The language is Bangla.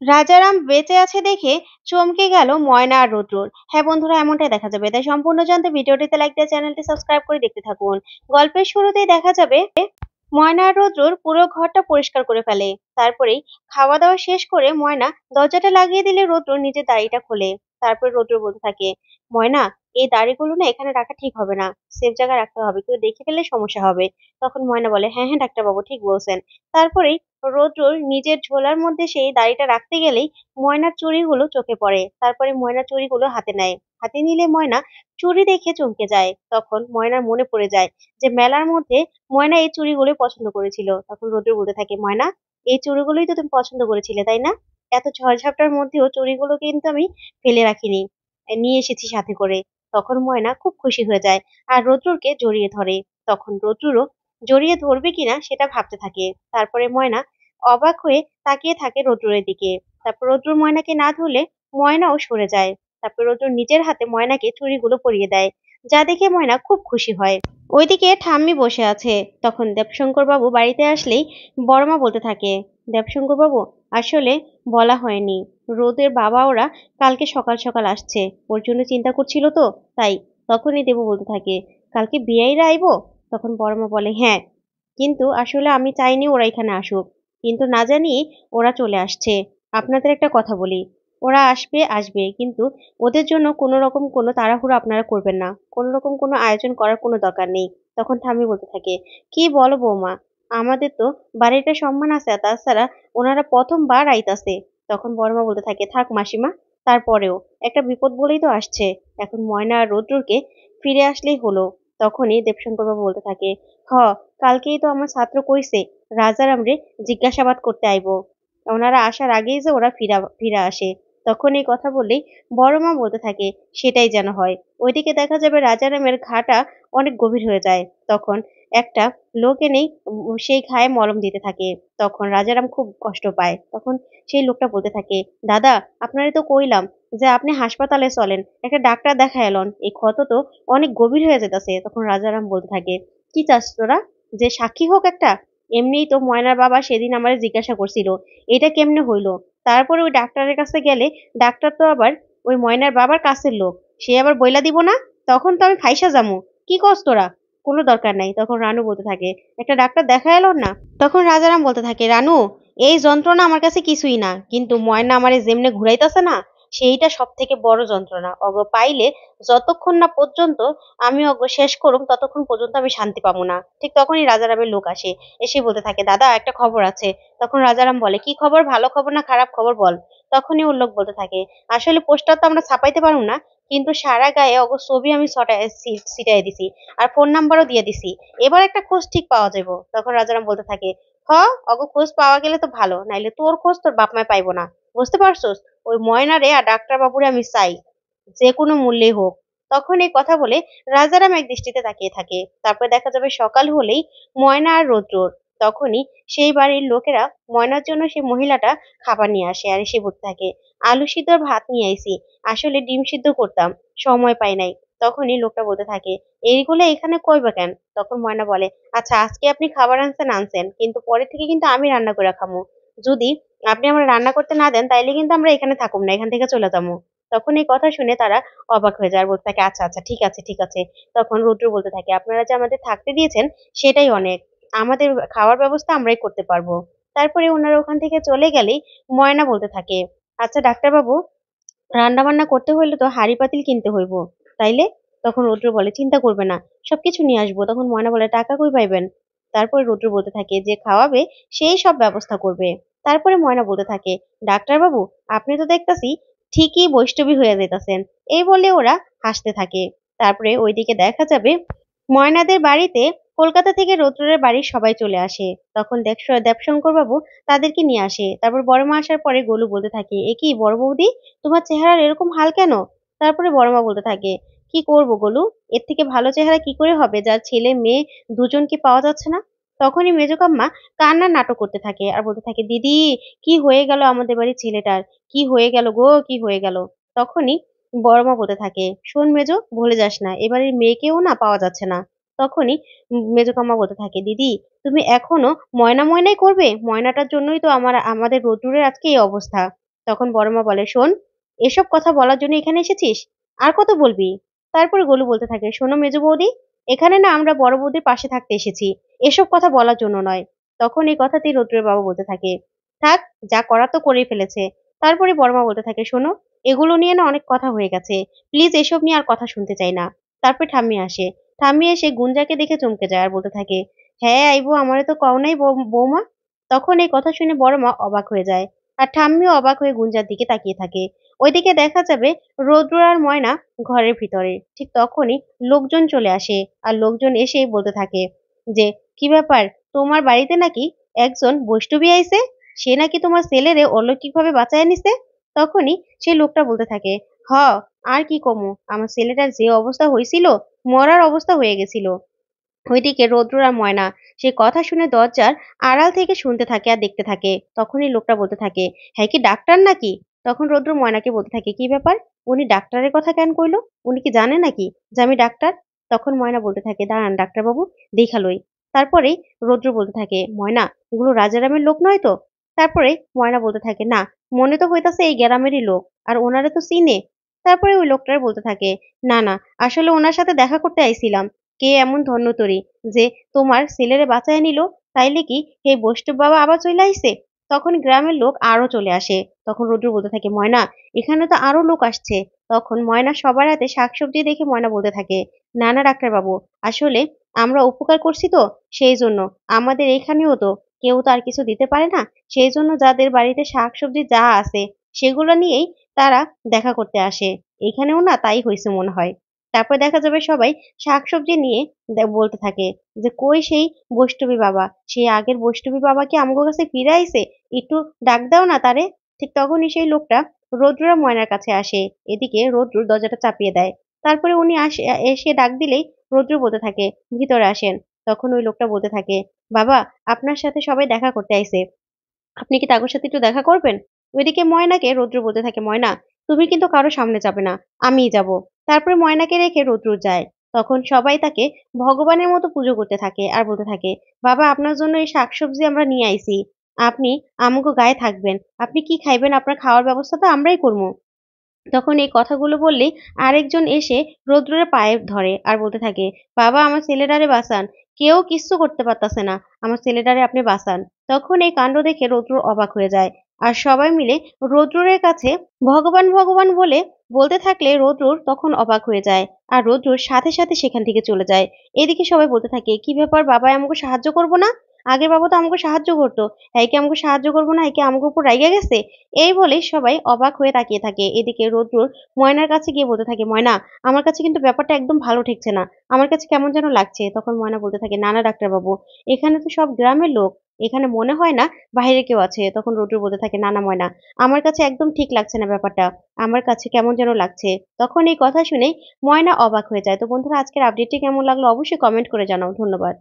রাজারাম বেঁচে আছে দেখে চমকে গেল ময়না আর রুদ্রর। হ্যাঁ বন্ধুরা, এমনটাই দেখা যাবে। তাই সম্পূর্ণ জানতে ভিডিওটিতে লাইক দিয়ে চ্যানেলটি সাবস্ক্রাইব করে দেখতে থাকুন। গল্পের শুরুতেই দেখা যাবে ময়না আর রুদ্রর পুরো ঘরটা পরিষ্কার করে ফেলে। তারপরেই খাওয়া দাওয়া শেষ করে ময়না দরজাটা লাগিয়ে দিলে রুদ্র নিজের দাড়িটা খোলে। তারপর রুদ্র বলতে থাকে, ময়না, এই দাড়িগুলো না এখানে রাখা ঠিক হবে না, সেফ জায়গায় রাখতে হবে, কেউ দেখে ফেললে সমস্যা হবে। তখন ময়না বলে, হ্যাঁ হ্যাঁ ডাক্তারবাবু, ঠিক বলছেন। তারপরেই রৌদ্রর নিজের ঝোলার মধ্যে সেই দাড়িটা রাখতে গেলেই ময়নার চুড়িগুলো চোখে পড়ে। তারপরে ময়না চুড়িগুলো হাতে নেয়। হাতে নিলে ময়না চুড়ি দেখে চমকে যায়। তখন ময়নার মনে পড়ে যায় যে মেলার মধ্যে ময়না এই চুড়িগুলোই পছন্দ করেছিল। তখন রৌদ্র বলতে থাকে, ময়না, এই চুড়িগুলোই তো তুমি পছন্দ করেছিলে তাই না? এত ঝড়ঝাপটার মধ্যেও চুড়িগুলো কিন্তু আমি ফেলে রাখিনি, নিয়ে এসেছি সাথে করে। তখন ময়না খুব খুশি হয়ে যায় আর রৌদ্রকে জড়িয়ে ধরে। তখন রৌদ্রও জড়িয়ে ধরবে কিনা সেটা ভাবতে থাকে। তারপরে ময়না অবাক হয়ে তাকিয়ে থাকে রৌদ্রের দিকে। তারপর রৌদ্র ময়নাকে না ধরলে ময়নাও সরে যায়। তারপর রৌদ্র নিজের হাতে ময়নাকে চুড়িগুলো পরিয়ে দেয়, যা দেখে ময়না খুব খুশি হয়। ওইদিকে ঠাম্মি বসে আছে। তখন দেবশঙ্কর বাবু বাড়িতে আসলেই বড়মা বলতে থাকে, দেবশঙ্কর বাবু, আসলে বলা হয়নি, রোদের বাবা ওরা কালকে সকাল সকাল আসছে, ওর জন্য চিন্তা করছিল তো তাই। তখনই দেবু বলতে থাকে, কালকে বিয়াইরা আইবো? তখন বড়মা বলে, হ্যাঁ, কিন্তু আসলে আমি চাইনি ওরা এখানে আসুক, কিন্তু না জানি ওরা চলে আসছে। আপনাদের একটা কথা বলি, ওরা আসবে আসবে, কিন্তু ওদের জন্য কোনো রকম কোনো তাড়াহুড়ো আপনারা করবেন না, কোনো রকম কোনো আয়োজন করার কোনো দরকার নেই। তখন ঠাম্মি বলতে থাকে, কি বলো বৌমা, আমাদের তো বাড়িতে সম্মান আছে, আর তাছাড়া ওনারা প্রথমবার আইতাছে। তখন বড়মা বলতে থাকে, থাক মাসিমা, তারপরেও একটা বিপদ বলেই তো আসছে, এখন ময়না আর রৌদ্রকে ফিরে আসলেই হলো। তখনই দেবশঙ্কর বাবু বলতে থাকে, হ, কালকেই তো আমার ছাত্র কইছে রাজারাম রে জিজ্ঞাসাবাদ করতে আইবো, ওনারা আসার আগেই যে ওরা ফিরা আসে। তখন এই কথা বললেই বড় মা বলতে থাকে, সেটাই যেন হয়। ওইদিকে দেখা যাবে রাজারামের ঘাটা অনেক গভীর হয়ে যায়। তখন একটা লোক এনেই সেই ঘায়ে মলম দিতে থাকে। তখন রাজারাম খুব কষ্ট পায়। তখন সেই লোকটা বলতে থাকে, দাদা, আপনারে তো কইলাম যে আপনি হাসপাতালে চলেন, একটা ডাক্তার দেখা এলন, এই ক্ষত তো অনেক গভীর হয়ে যেতেছে। তখন রাজারাম বলতে থাকে, কি চাস তোরা, যে সাক্ষী হোক একটা? এমনিই তো ময়নার বাবা সেদিন আমারে জিজ্ঞাসা করছিল এটা কেমনে হইলো। তারপরে ওই ডাক্তারের কাছে গেলে ডাক্তার তো আবার ওই ময়নার বাবার কাছের লোক, সে আবার বইলা দিব না, তখন তো আমি ফাইসা যামু। কি কস তোরা? কোনো দরকার নাই। তখন রানু বলতে থাকে, একটা ডাক্তার দেখা এলো না? তখন রাজারাম বলতে থাকে, রানু, এই যন্ত্রণা আমার কাছে কিছুই না, কিন্তু ময়না আমারে যেমনে ঘুরাইতেছে না, সেইটা সব থেকে বড় যন্ত্রণা। অগ পাইলে যতক্ষণ না পর্যন্ত আমি অগ শেষ করুম, ততক্ষণ পর্যন্ত আমি শান্তি পাবো না। ঠিক তখনই রাজারামের লোক আসে, এসে বলতে থাকে, দাদা, একটা খবর আছে। তখন রাজারাম বলে, কি খবর, ভালো খবর না খারাপ খবর বল। তখনই ওর লোক বলতে থাকে, আসলে পোস্টার তো আমরা ছাপাইতে পারবো না, কিন্তু সারা গায়ে অগ ছবি আমি ছিটাই দিছি, আর ফোন নাম্বারও দিয়ে দিছি, এবার একটা খোঁজ ঠিক পাওয়া যাবো। তখন রাজারাম বলতে থাকে, হ, অগ খোঁজ পাওয়া গেলে তো ভালো, নাইলে তোর খোঁজ তোর বাপ মায় পাইবো না, বুঝতে পারছোস? ওই ময়নারে আর ডাক্তার বাবুরে আমি চাই, যে কোনো মূল্যেই হোক। তখন এই কথা বলে রাজারাম এক দৃষ্টিতে তাকিয়ে থাকে। তারপর দেখা যাবে সকাল হলেই ময়না আর রৌদ্রর। তখনই সেই বাড়ির লোকেরা ময়নার জন্য সেই মহিলাটা খাবার নিয়ে আসে, আর এসে বলতে থাকে, আলু সিদ্ধ আর ভাত নিয়ে আইছি, আসলে ডিম সিদ্ধ করতাম, সময় পাই নাই। তখনই লোকটা বলতে থাকে, এইগুলো এখানে কইবা কেন? তখন ময়না বলে, আচ্ছা, আজকে আপনি খাবার আনছেন আনছেন, কিন্তু পরে থেকে কিন্তু আমি রান্না করে খামো। যদি আপনি আমরা রান্না করতে না দেন, তাইলে কিন্তু আমরা এখানে থাকুম না, এখান থেকে চলে যাবো। তখন এই কথা শুনে তারা অবাক হয়ে যায় আর বলতে থাকে, আচ্ছা আচ্ছা, ঠিক আছে ঠিক আছে। তখন রুদ্র বলতে থাকে, আপনারা যে আমাদের থাকতে দিয়েছেন সেটাই অনেক, আমাদের খাওয়ার ব্যবস্থা আমরাই করতে পারবো। তারপরে ওনারা ওখান থেকে চলে গেলেই ময়না বলতে থাকে, আচ্ছা ডাক্তারবাবু, রান্না বান্না করতে হইলে তো হাঁড়ি পাতিল কিনতে হইব, তাইলে? তখন রুদ্র বলে, চিন্তা করবে না, সবকিছু নিয়ে আসবো। তখন ময়না বলে, টাকা কই পাইবেন? তারপরে রুদ্র বলতে থাকে, যে খাওয়াবে সেই সব ব্যবস্থা করবে। তারপরে ময়না বলতে থাকে, ডাক্তারবাবু, আপনি তো দেখতাছি ঠিকই বৈষ্ণবী হয়ে যাইতাছেন। এই বলে ওরা হাসতে থাকে। তারপরে ওইদিকে দেখা যাবে ময়নাদের বাড়িতে কলকাতা থেকে রৌদ্রের বাড়ির সবাই চলে আসে। তখন দেবশঙ্কর বাবু তাদেরকে নিয়ে আসে। তারপর বড় মা আসার পরে গোলু বলতে থাকে, এ কি বড় বৌদি, তোমার চেহারার এরকম হাল কেন? তারপরে বড় মা বলতে থাকে, কি করব গোলু, এর থেকে ভালো চেহারা কি করে হবে, যার ছেলে মেয়ে দুজনকে পাওয়া যাচ্ছে না? তখনই মেজকাম্মা কান্নার নাটক করতে থাকে আর বলতে থাকে, দিদি, কি হয়ে গেল আমাদের বাড়ির ছেলেটার, কি হয়ে গেল গো, কি হয়ে গেল? তখনই বড় মা বলতে থাকে, শোন মেজো, ভুলে যাস না, এবারের মেয়েকেও না পাওয়া যাচ্ছে না। তখনই মেজকাম্মা বলতে থাকে, দিদি, তুমি এখনো ময়না ময়নাই করবে, ময়নাটার জন্যই তো আমাদের রোদ্দুরের আজকে এই অবস্থা। তখন বড় মা বলে, শোন, এসব কথা বলার জন্য এখানে এসেছিস? আর কত বলবি? তারপরে গোলু বলতে থাকে, শোনো মেজো বৌদি, এখানে না আমরা বড় বৌদির পাশে থাকতে এসেছি, এসব কথা বলার জন্য নয়। তখন এই কথাতেই রৌদ্রের বাবা বলতে থাকে, থাক, যা করার তো করেই ফেলেছে। তারপরে বড় মা বলতে থাকে, শোনো, এগুলো নিয়ে না অনেক কথা হয়ে গেছে, প্লিজ এসব নিয়ে আর কথা শুনতে চাই না। তারপর ঠাম্মি আসে। ঠাম্মি এসে গুঞ্জাকে দেখে চমকে যায় আর বলতে থাকে, হ্যাঁ আইবো, আমারে তো কও নাই বৌমা। তখন এই কথা শুনে বড় মা অবাক হয়ে যায়। আর ঠাম্মিও অবাক হয়ে গুঞ্জার দিকে তাকিয়ে থাকে। ওইদিকে দেখা যাবে রৌদ্র আর ময়না ঘরের ভিতরে। ঠিক তখনই লোকজন চলে আসে। আর লোকজন এসেই বলতে থাকে যে, কি ব্যাপার, তোমার বাড়িতে নাকি একজন বৈষ্ণবী আইছে, সে নাকি তোমার ছেলেরে অলৌকিকভাবে বাঁচায় নিছে। তখনই সেই লোকটা বলতে থাকে, হ, আর কি কমু, আমার ছেলেটার যে অবস্থা হয়েছিল, মরার অবস্থা হয়ে গেছিল। ওইদিকে রৌদ্র আর ময়না সেই কথা শুনে দরজার আড়াল থেকে শুনতে থাকে আর দেখতে থাকে। তখনই লোকটা বলতে থাকে, হ্যাঁ কি ডাক্তার নাকি? তখন রৌদ্র ময়নাকে বলতে থাকে, কি ব্যাপার, উনি ডাক্তারের কথা কেন কইলো? উনি কি জানে নাকি যে আমি ডাক্তার? তখন ময়না বলতে থাকে, দাঁড়ান ডাক্তারবাবু, দেখালই। তারপরেই রৌদ্র বলতে থাকে, ময়না, এগুলো রাজারামের লোক নয় তো? তারপরে ময়না বলতে থাকে, না, মনে তো হইতাছে এই গ্রামেরই লোক, আর ওনারে তো চিনে। তারপরে ওই লোকটার বলতে থাকে, না না, আসলে ওনার সাথে দেখা করতে আইছিলাম। কে এমন ধন্যতরী যে তোমার ছেলেরে বাঁচায় নিল? তাইলে কি এই বৈষ্ণব বাবা আবার চলে আইছে? তখন গ্রামের লোক আরো চলে আসে। তখন রুদ্র বলতে থাকে, ময়না, এখানে তো আরো লোক আসছে। তখন ময়না সবার হাতে শাকসবজি দেখে ময়না বলতে থাকে, না না ডাক্তার বাবু, আসলে আমরা উপকার করছি তো, সেই জন্য। আমাদের এখানেও তো কেউ তো আর কিছু দিতে পারে না, সেই জন্য যাদের বাড়িতে শাকসবজি যা আছে সেগুলো নিয়েই তারা দেখা করতে আসে। এখানেও না তাই হয়েছে মনে হয়। তারপর দেখা যাবে সবাই শাকসবজি নিয়ে বলতে থাকে যে, কই সেই বৈষ্ণবী বাবা, সেই আগের বৈষ্ণবী বাবা কি আমগো কাছে ফিরে আইছে, একটু ডাক দাও না তারে। ঠিক তখনই সেই লোকটা রৌদ্র আর ময়নার কাছে আসে। এদিকে রৌদ্র দরজাটা চাপিয়ে দেয়। তারপরে উনি এসে ডাক দিলেই রৌদ্র বলতে থাকে, ভিতরে আসেন। তখন ওই লোকটা বলতে থাকে, বাবা, আপনার সাথে সবাই দেখা করতে আইছে, আপনি কি তাগোর সাথে একটু দেখা করবেন? ওইদিকে ময়নাকে রৌদ্র বলতে থাকে, ময়না, তুমি কিন্তু কারো সামনে যাবে না, আমিই যাব। তারপরে ময়নাকে রেখে রৌদ্র যায়। তখন সবাই তাকে ভগবানের মতো পুজো করতে থাকে আর বলতে থাকে, বাবা, আপনার জন্য এই শাকসবজি আমরা নিয়ে আইছি, আপনি আমগো গায়ে থাকবেন, আপনি কি খাইবেন, আপনার খাওয়ার ব্যবস্থা তো আমরাই করবো। তখন এই কথাগুলো বললেই আরেকজন এসে রৌদ্রের পায়ে ধরে আর বলতে থাকে, বাবা, আমার ছেলেটারে বাঁচান, কেউ কিচ্ছু করতে পারতাছে না, আমার ছেলেটারে আপনি বাঁচান। তখন এই কাণ্ড দেখে রৌদ্র অবাক হয়ে যায়। আর সবাই মিলে রৌদ্রের কাছে ভগবান ভগবান বলে বলতে থাকলে রৌদ্র তখন অবাক হয়ে যায়। আর রৌদ্রর সাথে সাথে সেখান থেকে চলে যায়। এদিকে সবাই বলতে থাকে, কি ব্যাপার, বাবা আমাকে সাহায্য করবো না? আগের বাবা তো আমাকে সাহায্য করতো, হ্যাঁ কি আমাকে সাহায্য করবো না, হ্যাঁ কি আমাকে উপর রাইগা গেছে? এই বলে সবাই অবাক হয়ে তাকিয়ে থাকে। এদিকে রোদ্রুর ময়নার কাছে গিয়ে বলতে থাকে, ময়না, আমার কাছে কিন্তু ব্যাপারটা একদম ভালো ঠেকছে না, আমার কাছে কেমন যেন লাগছে। তখন ময়না বলতে থাকে, না না ডাক্তারবাবু, এখানে তো সব গ্রামের লোক, এখানে মনে হয় না বাইরে কেউ আছে। তখন রোদ্রু বলতে থাকে, না না ময়না, আমার কাছে একদম ঠিক লাগছে না ব্যাপারটা, আমার কাছে কেমন যেন লাগছে। তখন এই কথা শুনেই ময়না অবাক হয়ে যায়। তো বন্ধুরা, আজকের আপডেটটি কেমন লাগলো অবশ্যই কমেন্ট করে জানাও। ধন্যবাদ।